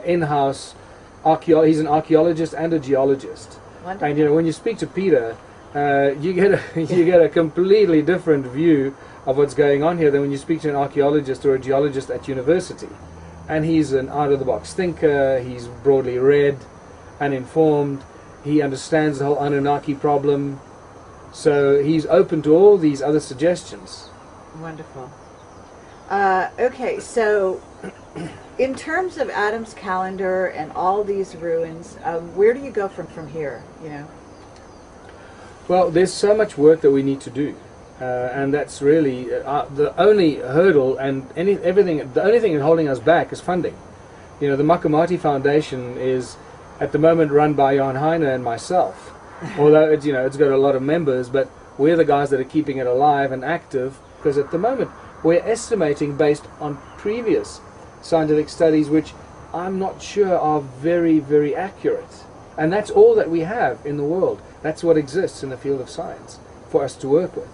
in-house he's an archaeologist and a geologist. Wonderful. And when you speak to Peter, you get a completely different view of what's going on here than when you speak to an archaeologist or a geologist at university. And he's an out-of-the-box thinker. He's broadly read and informed. He understands the whole Anunnaki problem. So he's open to all these other suggestions. Wonderful. Okay, so in terms of Adam's calendar and all these ruins, where do you go from here? Well, there's so much work that we need to do, and that's really the only hurdle, and everything. The only thing holding us back is funding. The Makamati Foundation is at the moment run by Jan Heine and myself, although it's got a lot of members, but we're the guys that are keeping it alive and active, because at the moment we're estimating based on previous scientific studies, which I'm not sure are very, very accurate. And that's all that we have in the world. That's what exists in the field of science for us to work with.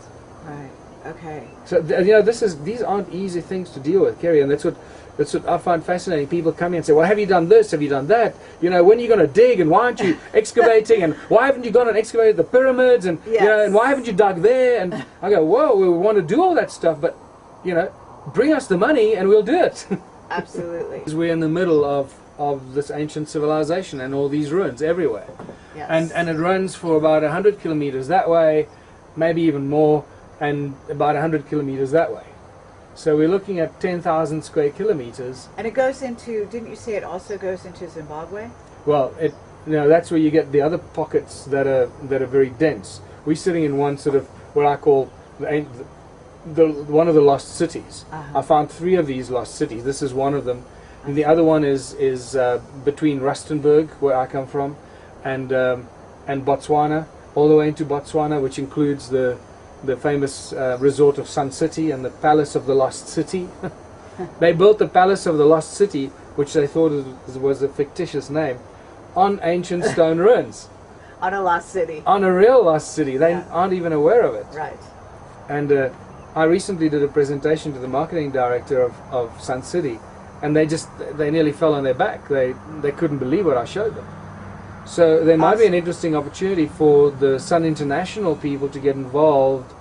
Right. Okay. So these aren't easy things to deal with, Kerry, and that's what I find fascinating. People come in and say, "Well, have you done this? Have you done that? When are you going to dig? And why aren't you excavating? And why haven't you gone and excavated the pyramids? And yes. And why haven't you dug there?" And I go, "Whoa, we want to do all that stuff, but bring us the money and we'll do it." Absolutely. We're in the middle of this ancient civilization and all these ruins everywhere. Yes. And it runs for about 100 kilometers that way, maybe even more, and about 100 kilometers that way. So we're looking at 10,000 square kilometers. And it goes into, didn't you say it also goes into Zimbabwe? Well, that's where you get the other pockets that are very dense. We're sitting in one sort of what I call one of the lost cities. I found 3 of these lost cities. This is one of them. And the other one is between Rustenburg, where I come from, and Botswana, all the way into Botswana, which includes the famous resort of Sun City and the Palace of the Lost City. They built the Palace of the Lost City, which they thought was a fictitious name, on ancient stone ruins. On a lost city. On a real lost city. They aren't even aware of it. Right. And I recently did a presentation to the marketing director of Sun City, and they nearly fell on their back. They couldn't believe what I showed them. So there might be an interesting opportunity for the Sun International people to get involved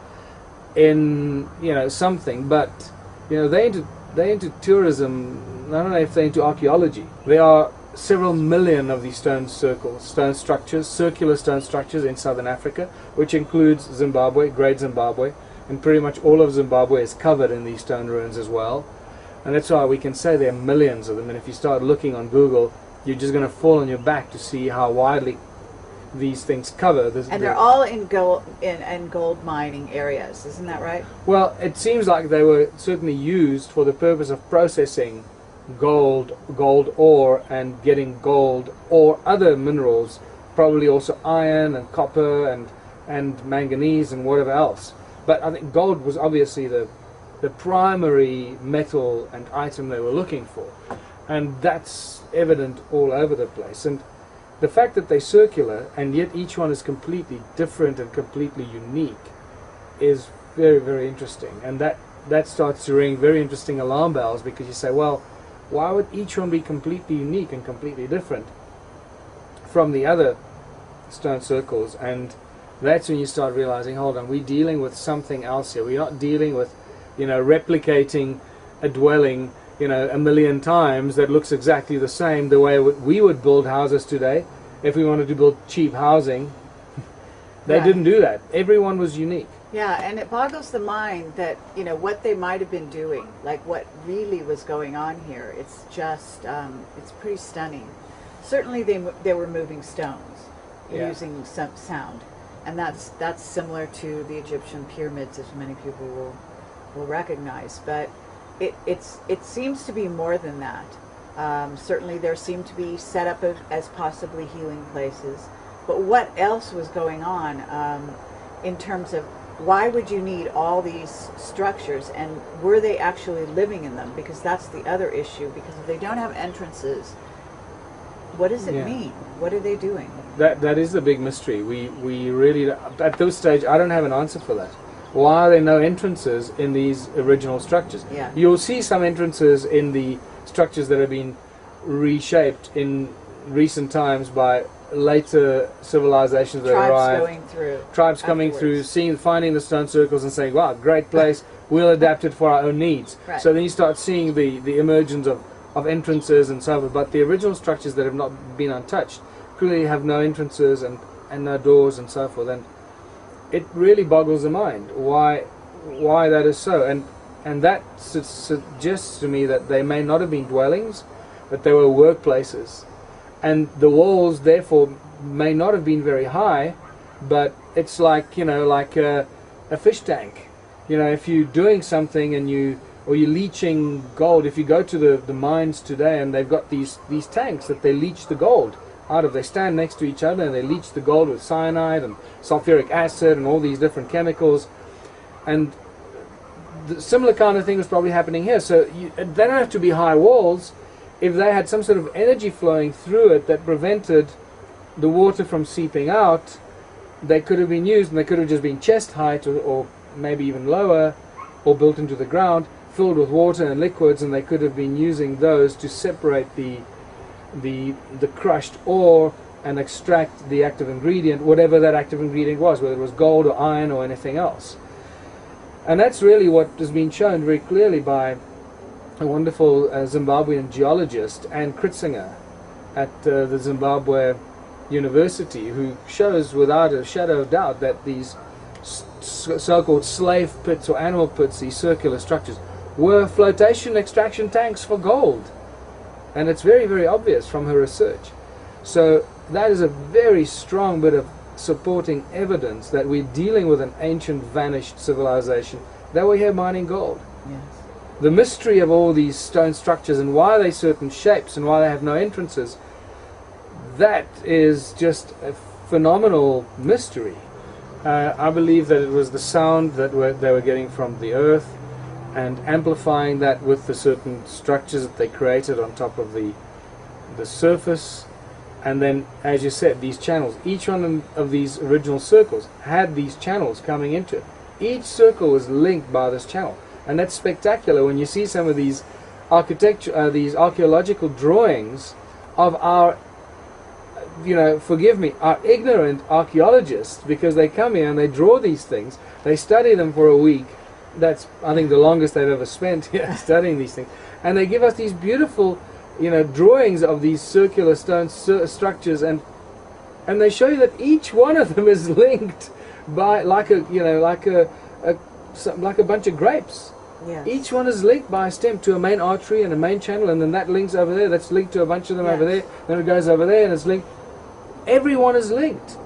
in something, but they into tourism. I don't know if they're into archaeology. There are several million of these stone structures, circular stone structures in southern Africa, which includes Zimbabwe, Great Zimbabwe, and pretty much all of Zimbabwe is covered in these stone ruins as well. And that's why we can say there are millions of them. And if you start looking on Google, you're just going to fall on your back to see how widely these things cover. And they're all in gold mining areas, isn't that right? Well, it seems like they were certainly used for the purpose of processing gold ore and getting gold or other minerals, probably also iron and copper and manganese and whatever else. But I think gold was obviously the primary metal and item they were looking for. And that's evident all over the place. And the fact that they're circular and yet each one is completely different and completely unique is very, very interesting. And that starts to ring very interesting alarm bells, because you say, well, why would each one be completely unique and completely different from the other stone circles? And that's when you start realizing, hold on, we're dealing with something else here. We're not dealing with replicating a dwelling a million times that looks exactly the same the way we would build houses today if we wanted to build cheap housing. They didn't do that. Everyone was unique. Yeah, and it boggles the mind that what they might have been doing, like what really was going on here. It's just it's pretty stunning. Certainly they were moving stones using some sound, and that's similar to the Egyptian pyramids, as many people will recognize. But it seems to be more than that. Certainly there seemed to be set up as possibly healing places. But what else was going on in terms of why would you need all these structures, and were they actually living in them? Because that's the other issue, because if they don't have entrances, what does it mean? What are they doing? That is the big mystery. We really, at this stage, I don't have an answer for that. Why are there no entrances in these original structures? Yeah. You'll see some entrances in the structures that have been reshaped in recent times by later civilizations that arrived. Tribes coming through, finding the stone circles and saying, wow, great place, we'll adapt it for our own needs. Right. So then you start seeing the emergence of entrances and so forth. But the original structures that have not been untouched clearly have no entrances and no doors and so forth. And it really boggles the mind why that is so. And that suggests to me that they may not have been dwellings, but they were workplaces. And the walls, therefore, may not have been very high, but it's like, like a fish tank. If you're doing something and you're leaching gold, if you go to the mines today and they've got these tanks that they leach the gold out of, they stand next to each other and they leach the gold with cyanide and sulfuric acid and all these different chemicals. And the similar kind of thing was probably happening here. So they don't have to be high walls. If they had some sort of energy flowing through it that prevented the water from seeping out, they could have been used, and they could have just been chest height or maybe even lower, or built into the ground, filled with water and liquids, and they could have been using those to separate the crushed ore and extract the active ingredient, whatever that active ingredient was, whether it was gold or iron or anything else. And that's really what has been shown very clearly by a wonderful Zimbabwean geologist, Ann Kritzinger, at the Zimbabwe University, who shows without a shadow of doubt that these so-called slave pits or animal pits, these circular structures, were flotation extraction tanks for gold. And it's very, very obvious from her research. So that is a very strong bit of supporting evidence that we're dealing with an ancient, vanished civilization that were here mining gold. Yes. The mystery of all these stone structures and why they're certain shapes and why they have no entrances, that is just a phenomenal mystery. I believe that it was the sound that they were getting from the earth and amplifying that with the certain structures that they created on top of the surface. And then, as you said, these channels, each one of these original circles had these channels coming into it. Each circle was linked by this channel. And that's spectacular when you see some of these these archaeological drawings of our, forgive me, our ignorant archaeologists, because they come here and they draw these things, they study them for a week. That's, I think, the longest they've ever spent here studying these things. And they give us these beautiful, drawings of these circular stone structures, and they show you that each one of them is linked by like a bunch of grapes. Yes. Each one is linked by a stem to a main artery and a main channel, and then that links over there, that's linked to a bunch of them over there, then it goes over there and it's linked. Everyone is linked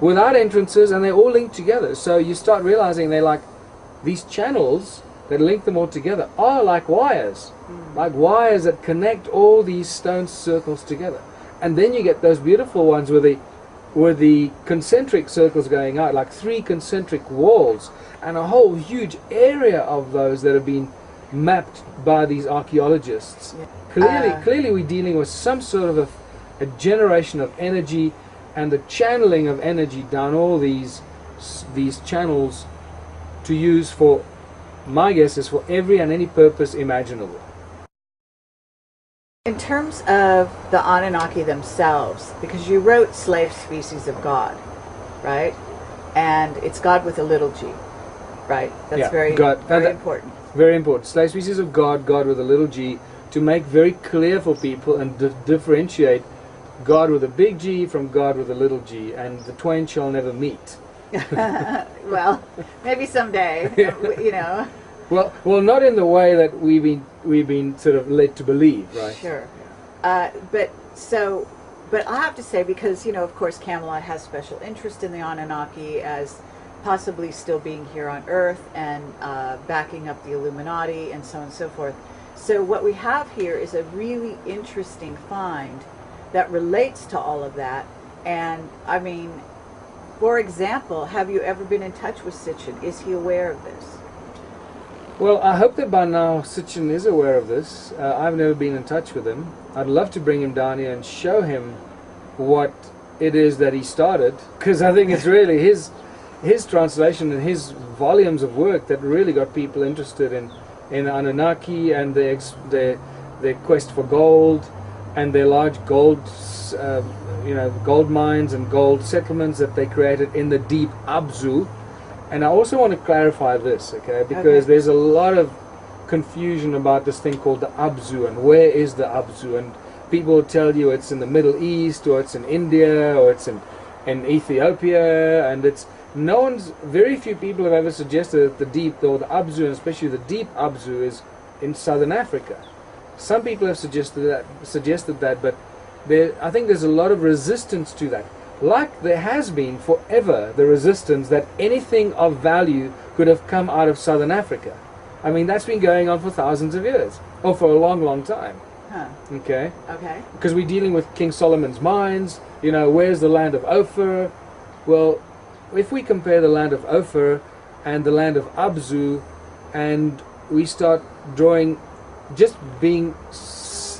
without entrances, and they're all linked together. So you start realizing they're like these channels that link them all together are like wires, like wires that connect all these stone circles together. And then you get those beautiful ones with the concentric circles going out, like 3 concentric walls, and a whole huge area of those that have been mapped by these archaeologists. Clearly we're dealing with some sort of a generation of energy and the channeling of energy down all these channels to use for, my guess is, for every and any purpose imaginable. In terms of the Anunnaki themselves, because you wrote slave species of God, right? And it's God with a little g, right? That's very important. Very important. Slave species of God, God with a little g, to make very clear for people and differentiate God with a big G from God with a little g, and the twain shall never meet. Well, maybe someday, Well, not in the way that we've been sort of led to believe, right? Sure. But I have to say, because, of course, Camelot has special interest in the Anunnaki as possibly still being here on Earth and backing up the Illuminati and so on and so forth. So what we have here is a really interesting find that relates to all of that. And, I mean, for example, have you ever been in touch with Sitchin? Is he aware of this? Well, I hope that by now Sitchin is aware of this. I've never been in touch with him. I'd love to bring him down here and show him what it is that he started, because I think it's really his translation and his volumes of work that really got people interested in Anunnaki and their quest for gold, and their large gold, gold mines and gold settlements that they created in the deep Abzu. And I also want to clarify this, okay, because there's a lot of confusion about this thing called the Abzu, and where is the Abzu, and people will tell you it's in the Middle East, or it's in India, or it's in Ethiopia, and it's very few people have ever suggested that the deep, or the Abzu, and especially the deep Abzu, is in southern Africa. Some people have suggested that, but I think there's a lot of resistance to that. Like there has been forever the resistance that anything of value could have come out of southern Africa. I mean, that's been going on for thousands of years, or for a long, long time. Huh. Okay? Okay. Because we're dealing with King Solomon's mines, where's the land of Ophir? Well, if we compare the land of Ophir and the land of Abzu, and we start drawing,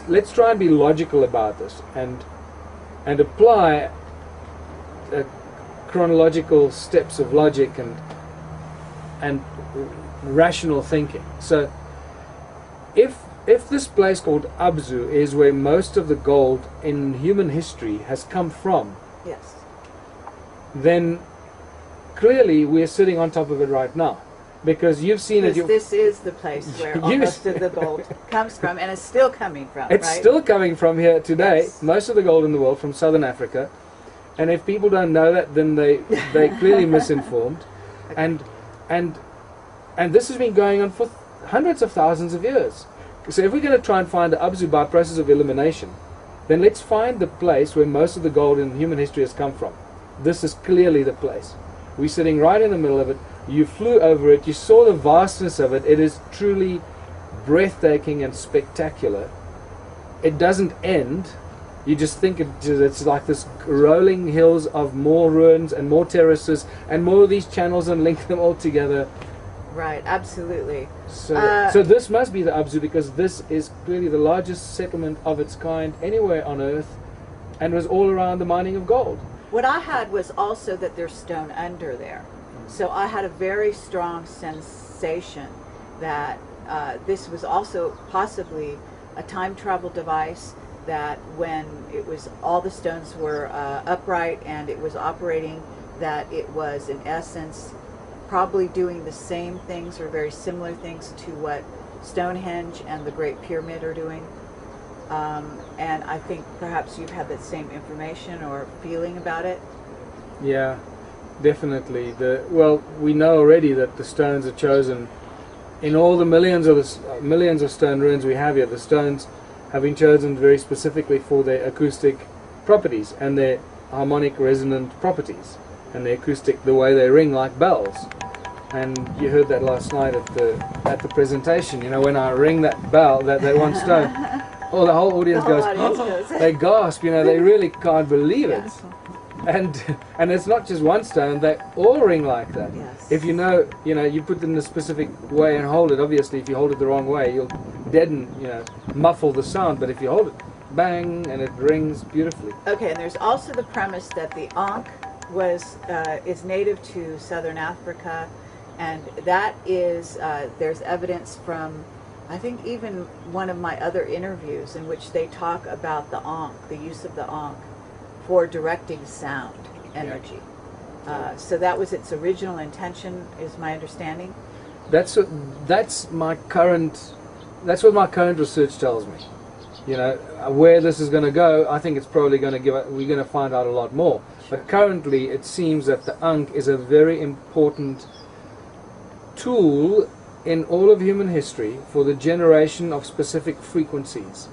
let's try and be logical about this, and apply chronological steps of logic and rational thinking. So if this place called Abzu is where most of the gold in human history has come from, yes, then clearly we're sitting on top of it right now, because you've seen it. This is the place where most of the gold comes from, and it's still coming from. It's right? still coming from here today. Yes. Most of the gold in the world from southern Africa, and if people don't know that, then they're clearly misinformed. Okay. And this has been going on for hundreds of thousands of years. So if we're going to try and find the Abzu by process of elimination, then let's find the place where most of the gold in human history has come from. This is clearly the place. We're sitting right in the middle of it. You flew over it. You saw the vastness of it. It is truly breathtaking and spectacular. It doesn't end. You just think it's like this rolling hills of more ruins and more terraces and more of these channels, and link them all together. Right, absolutely. So this must be the Abzu, because this is clearly the largest settlement of its kind anywhere on Earth, and was all around the mining of gold. What I had was also that there's stone under there. So I had a very strong sensation that this was also possibly a time travel device, that when it was, all the stones were upright and it was operating, that it was in essence probably doing the same things or very similar things to what Stonehenge and the Great Pyramid are doing. And I think perhaps you've had that same information or feeling about it. Yeah, definitely. Well, we know already that the stones are chosen in all the millions of stone ruins we have here. The stones have been chosen very specifically for their acoustic properties and their harmonic resonant properties, and the acoustic, the way they ring like bells. And you heard that last night at the presentation. When I ring that bell, that one stone, the whole audience goes. They gasp. They really can't believe it. And it's not just one stone; they all ring like that. Yes. If you put it in a specific way and hold it. Obviously, if you hold it the wrong way, you'll deaden, muffle the sound. But if you hold it, bang, and it rings beautifully. Okay, and there's also the premise that the Ankh is native to southern Africa, and that is there's evidence from, I think, even one of my other interviews in which they talk about the Ankh, the use of the Ankh for directing sound energy. So that was its original intention, is my understanding. That's what my current research tells me. Where this is going to go, I think it's probably going to we're going to find out a lot more. Sure. But currently, it seems that the Ankh is a very important tool in all of human history for the generation of specific frequencies,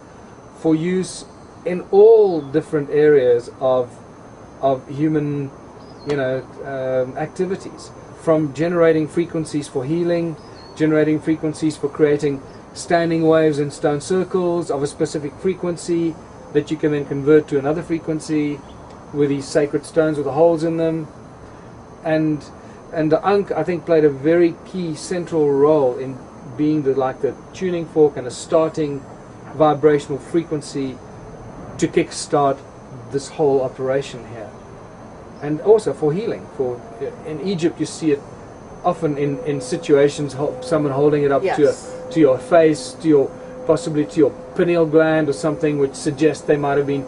for use in all different areas of human activities, from generating frequencies for healing, generating frequencies for creating standing waves in stone circles of a specific frequency that you can then convert to another frequency with these sacred stones with the holes in them. And the Ankh, I think, played a very key central role in being the tuning fork and a starting vibrational frequency to kickstart this whole operation here. And also for healing. In Egypt, you see it often in situations, someone holding it up Yes. to your face, to your possibly to your pineal gland or something, which suggests they might have been